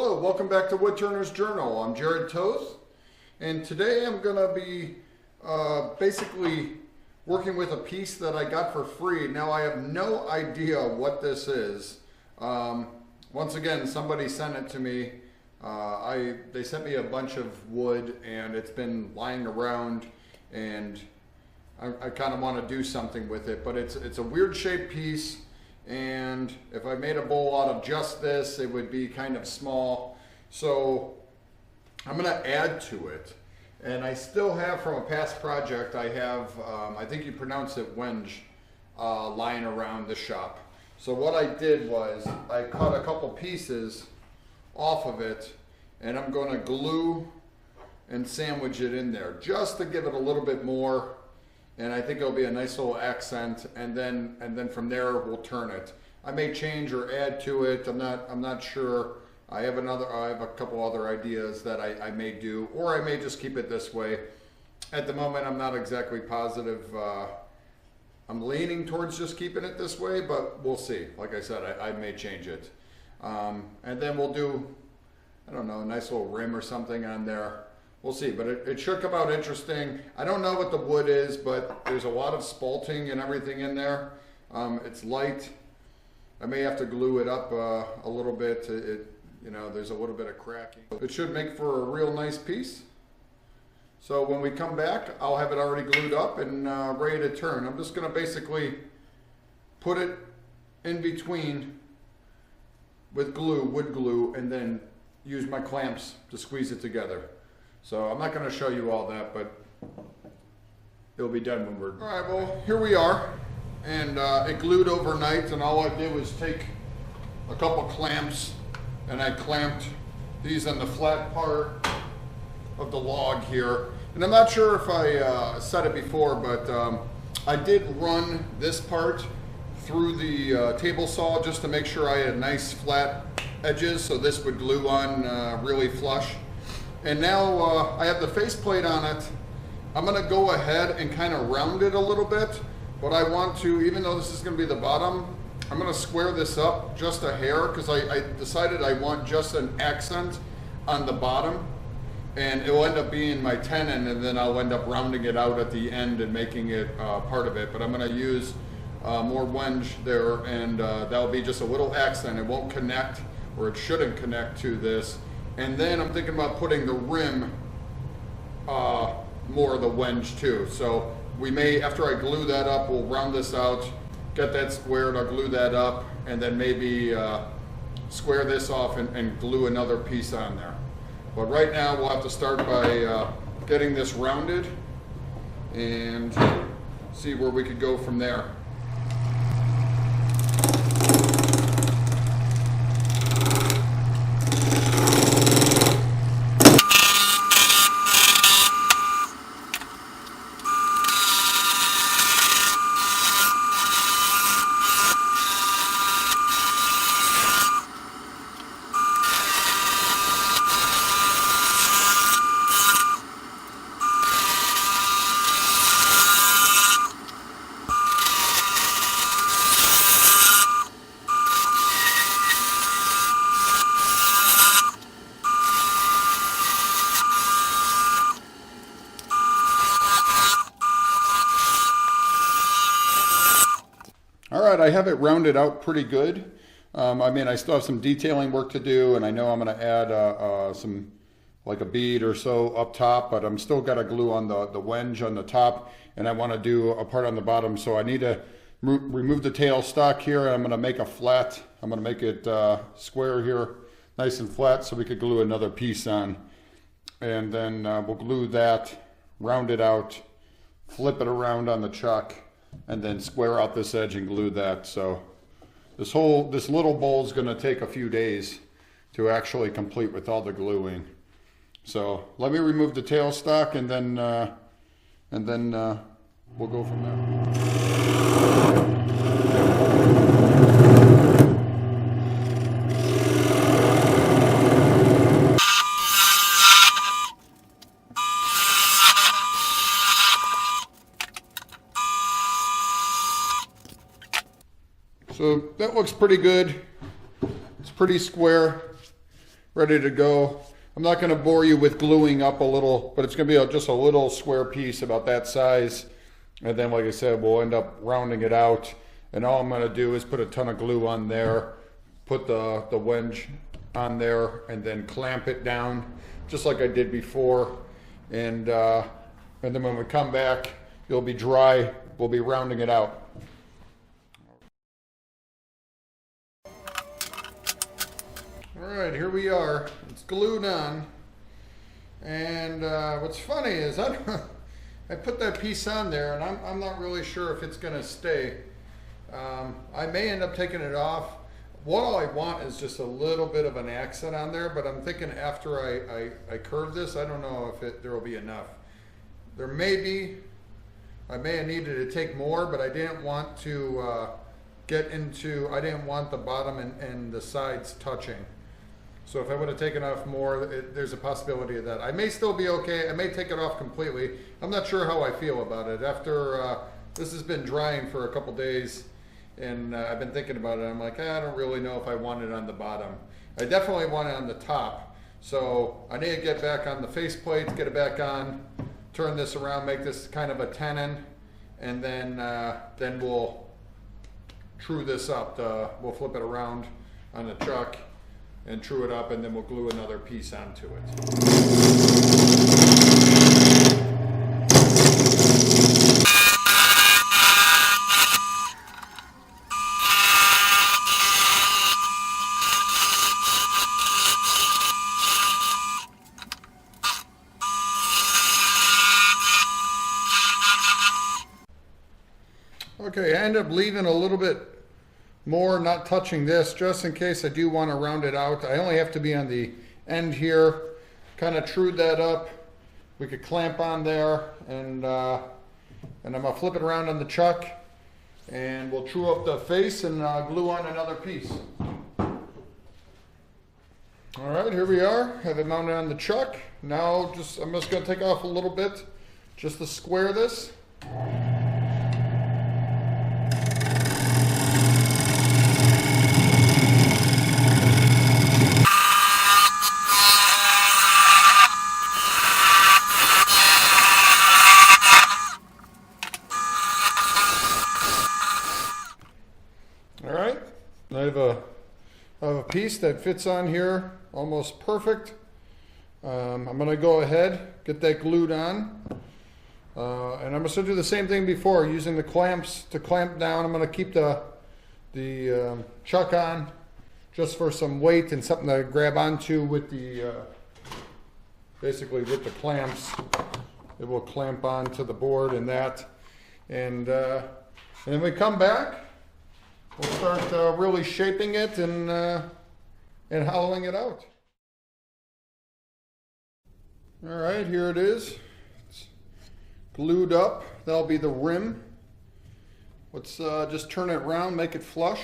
Hello, welcome back to Woodturners Journal. I'm Jerrod.Toth, and today I'm going to be basically working with a piece that I got for free. Now I have no idea what this is. Once again, somebody sent it to me. They sent me a bunch of wood, and it's been lying around, and I kind of want to do something with it. But it's a weird shaped piece. And if I made a bowl out of just this, it would be kind of small. So I'm going to add to it. And I still have, from a past project, I have, I think you pronounce it Wenge, lying around the shop. So what I did was I cut a couple pieces off of it, and I'm going to glue and sandwich it in there just to give it a little bit more. And I think it'll be a nice little accent, and then from there we'll turn it. I may change or add to it. I'm not sure. I have a couple other ideas that I may do, or I may just keep it this way. At the moment, I'm not exactly positive. I'm leaning towards just keeping it this way, but we'll see. Like I said, I may change it, and then we'll do, I don't know, a nice little rim or something on there. We'll see, but it should come out interesting. I don't know what the wood is, but there's a lot of spalting and everything in there. It's light. I may have to glue it up a little bit. There's a little bit of cracking. It should make for a real nice piece. So when we come back, I'll have it already glued up and ready to turn. I'm just gonna basically put it in between with glue, wood glue, and then use my clamps to squeeze it together. So I'm not going to show you all that, but it'll be done when we're... All right, well, here we are. And it glued overnight, and all I did was take a couple clamps, and I clamped these on the flat part of the log here. And I'm not sure if I said it before, but I did run this part through the table saw just to make sure I had nice flat edges, so this would glue on really flush. And now I have the faceplate on it. I'm gonna go ahead and kind of round it a little bit, but I want to, even though this is gonna be the bottom, I'm gonna square this up just a hair, because I decided I want just an accent on the bottom, and it will end up being my tenon, and then I'll end up rounding it out at the end and making it part of it. But I'm gonna use more wenge there, and that'll be just a little accent. It won't connect, or it shouldn't connect to this. And then I'm thinking about putting the rim more of the wenge too. So we may, after I glue that up, we'll round this out, get that squared, I'll glue that up, and then maybe square this off and glue another piece on there. But right now we'll have to start by getting this rounded and see where we could go from there. All right, I have it rounded out pretty good. I mean, I still have some detailing work to do, and I know I'm going to add some, like a bead or so up top, but I'm still got to glue on the wenge on the top, and I want to do a part on the bottom, so I need to remove the tail stock here, and I'm going to make a flat. I'm going to make it square here, nice and flat, so we could glue another piece on. And then we'll glue that, round it out, flip it around on the chuck, and then square out this edge and glue that. So this little bowl is going to take a few days to actually complete with all the gluing. So let me remove the tail stock, and then we'll go from there. So that looks pretty good. It's pretty square. ready to go. I'm not going to bore you with gluing up a little, but it's going to be just a little square piece about that size. And then, like I said, we'll end up rounding it out. And all I'm going to do is put a ton of glue on there, put the wenge on there, and then clamp it down, just like I did before. And then when we come back, it'll be dry. We'll be rounding it out. All right, here we are. It's glued on. And what's funny is I put that piece on there, and I'm not really sure if it's going to stay. I may end up taking it off. What I want is just a little bit of an accent on there, but I'm thinking after I curve this, I don't know if there will be enough. There may be. I may have needed to take more, but I didn't want to I didn't want the bottom and the sides touching. So if I would have taken off more, there's a possibility of that. I may still be okay. I may take it off completely. I'm not sure how I feel about it. After this has been drying for a couple days, and I've been thinking about it, I'm like, I don't really know if I want it on the bottom. I definitely want it on the top. So I need to get back on the faceplate, get it back on, turn this around, make this kind of a tenon, and then we'll true this up. We'll flip it around on the chuck and true it up, and then we'll glue another piece onto it. Okay, I end up leaving a little bit more, not touching this, just in case I do want to round it out. I only have to be on the end here. Kind of trued that up. We could clamp on there, and I'm gonna flip it around on the chuck, and we'll true up the face and glue on another piece. All right, here we are. Have it mounted on the chuck. Now, I'm just gonna take off a little bit, just to square this. I have a piece that fits on here almost perfect. I'm going to go ahead, get that glued on, and I'm just going to do the same thing before, using the clamps to clamp down. I'm going to keep the chuck on just for some weight and something to grab onto with basically with the clamps. It will clamp onto the board and that, and then we come back. We'll start really shaping it and hollowing it out. All right, here it is. It's glued up. That'll be the rim. Let's just turn it around, make it flush.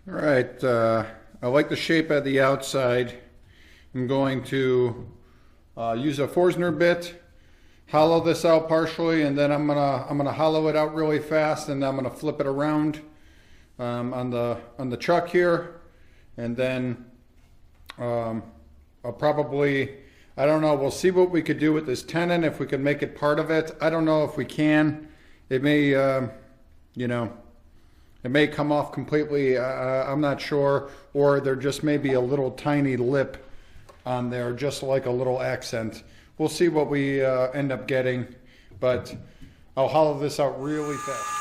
All right, I like the shape at the outside. I'm going to use a Forstner bit hollow this out partially, and then I'm gonna hollow it out really fast, and I'm gonna flip it around on the chuck here, and then I'll probably, I don't know, we'll see what we could do with this tenon, if we can make it part of it. I don't know if we can. It may, you know, it may come off completely, I'm not sure, or there just may be a little tiny lip on there, just like a little accent. We'll see what we end up getting, but I'll hollow this out really fast.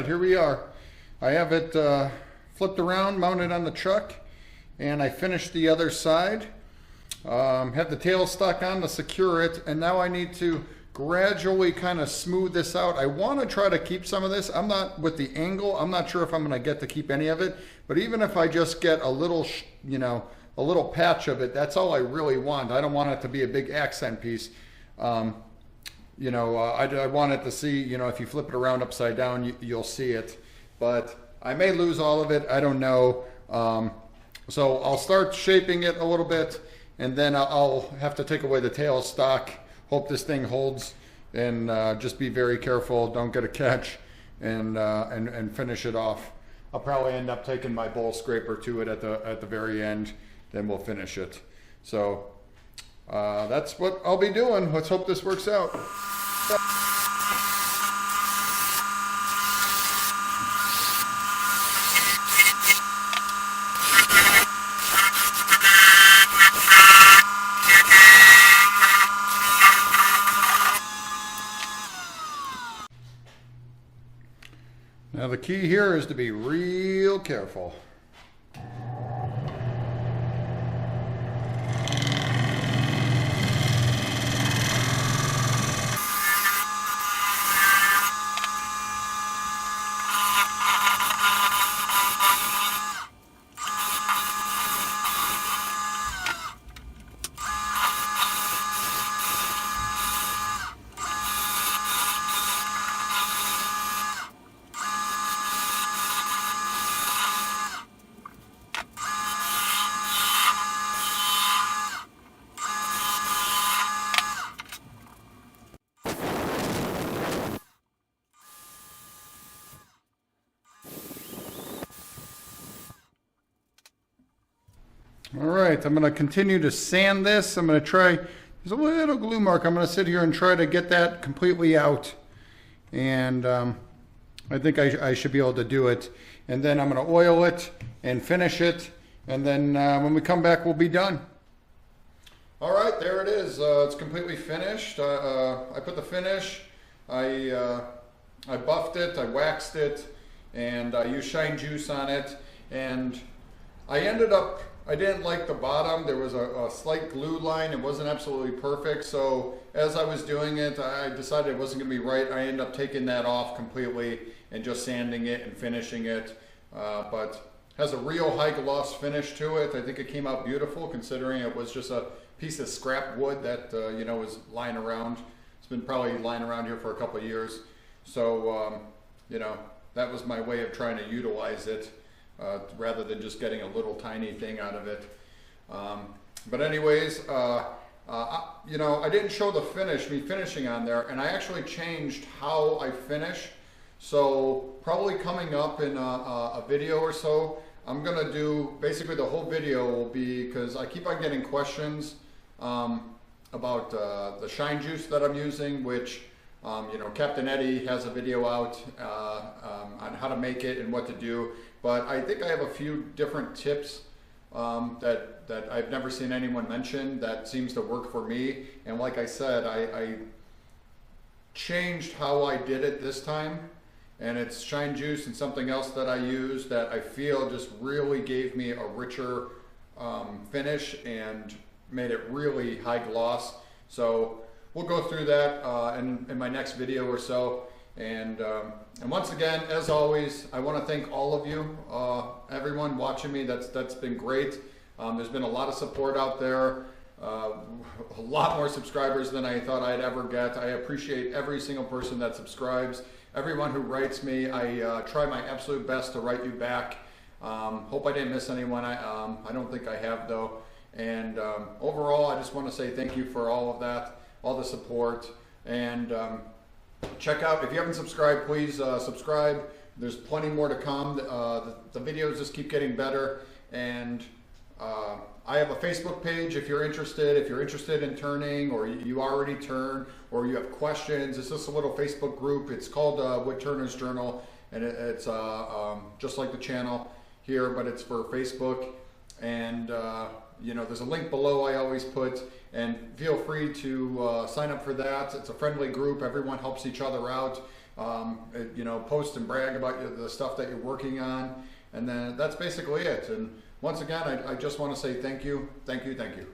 Here we are. I have it flipped around, mounted on the chuck, and I finished the other side. Have the tail stuck on to secure it, and now I need to gradually kind of smooth this out. I want to try to keep some of this. I'm not, with the angle, I'm not sure if I'm going to get to keep any of it, but even if I just get a little, you know, a little patch of it, that's all I really want. I don't want it to be a big accent piece. You know, I want it to see, you know, if you flip it around upside down, you'll see it. But I may lose all of it. I don't know. So I'll start shaping it a little bit, and then I'll have to take away the tail stock. Hope this thing holds, and just be very careful. Don't get a catch, and finish it off. I'll probably end up taking my bowl scraper to it at the very end. Then we'll finish it. So that's what I'll be doing. Let's hope this works out. Now the key here is to be real careful. All right, I'm going to continue to sand this. I'm going to try, there's a little glue mark. I'm going to sit here and try to get that completely out. And I think I should be able to do it. And then I'm going to oil it and finish it. And then when we come back, we'll be done. All right, there it is. It's completely finished. I put the finish. I buffed it, I waxed it, and I used shine juice on it. And I ended up, I didn't like the bottom. There was a slight glue line. It wasn't absolutely perfect. So as I was doing it, I decided it wasn't going to be right. I ended up taking that off completely and just sanding it and finishing it. But has a real high gloss finish to it. I think it came out beautiful considering it was just a piece of scrap wood that you know, was lying around. It's been probably lying around here for a couple of years. So you know, that was my way of trying to utilize it. Rather than just getting a little tiny thing out of it. But anyways, you know, I didn't show the finish, me finishing on there, and I actually changed how I finish. So probably coming up in a video or so, I'm gonna do, basically the whole video will be, because I keep on getting questions about the shine juice that I'm using, which you know, Captain Eddie has a video out on how to make it and what to do. But I think I have a few different tips that I've never seen anyone mention that seems to work for me. And like I said, I changed how I did it this time, and it's Shine Juice and something else that I use that I feel just really gave me a richer finish and made it really high gloss. So we'll go through that in my next video or so. And once again, as always, I want to thank all of you, everyone watching me. That's been great. There's been a lot of support out there, a lot more subscribers than I thought I'd ever get. I appreciate every single person that subscribes, everyone who writes me. I try my absolute best to write you back. Hope I didn't miss anyone. I don't think I have though. And overall, I just want to say thank you for all of that, all the support. And check out, if you haven't subscribed, please subscribe. There's plenty more to come. The videos just keep getting better. And I have a Facebook page if you're interested in turning, or you already turn, or you have questions. It's just a little Facebook group. It's called Woodturners Journal, and it's just like the channel here, but it's for Facebook. And you know, there's a link below I always put, and feel free to sign up for that. It's a friendly group. Everyone helps each other out. You know, post and brag about the stuff that you're working on, and then that's basically it. And once again, I just want to say thank you, thank you, thank you.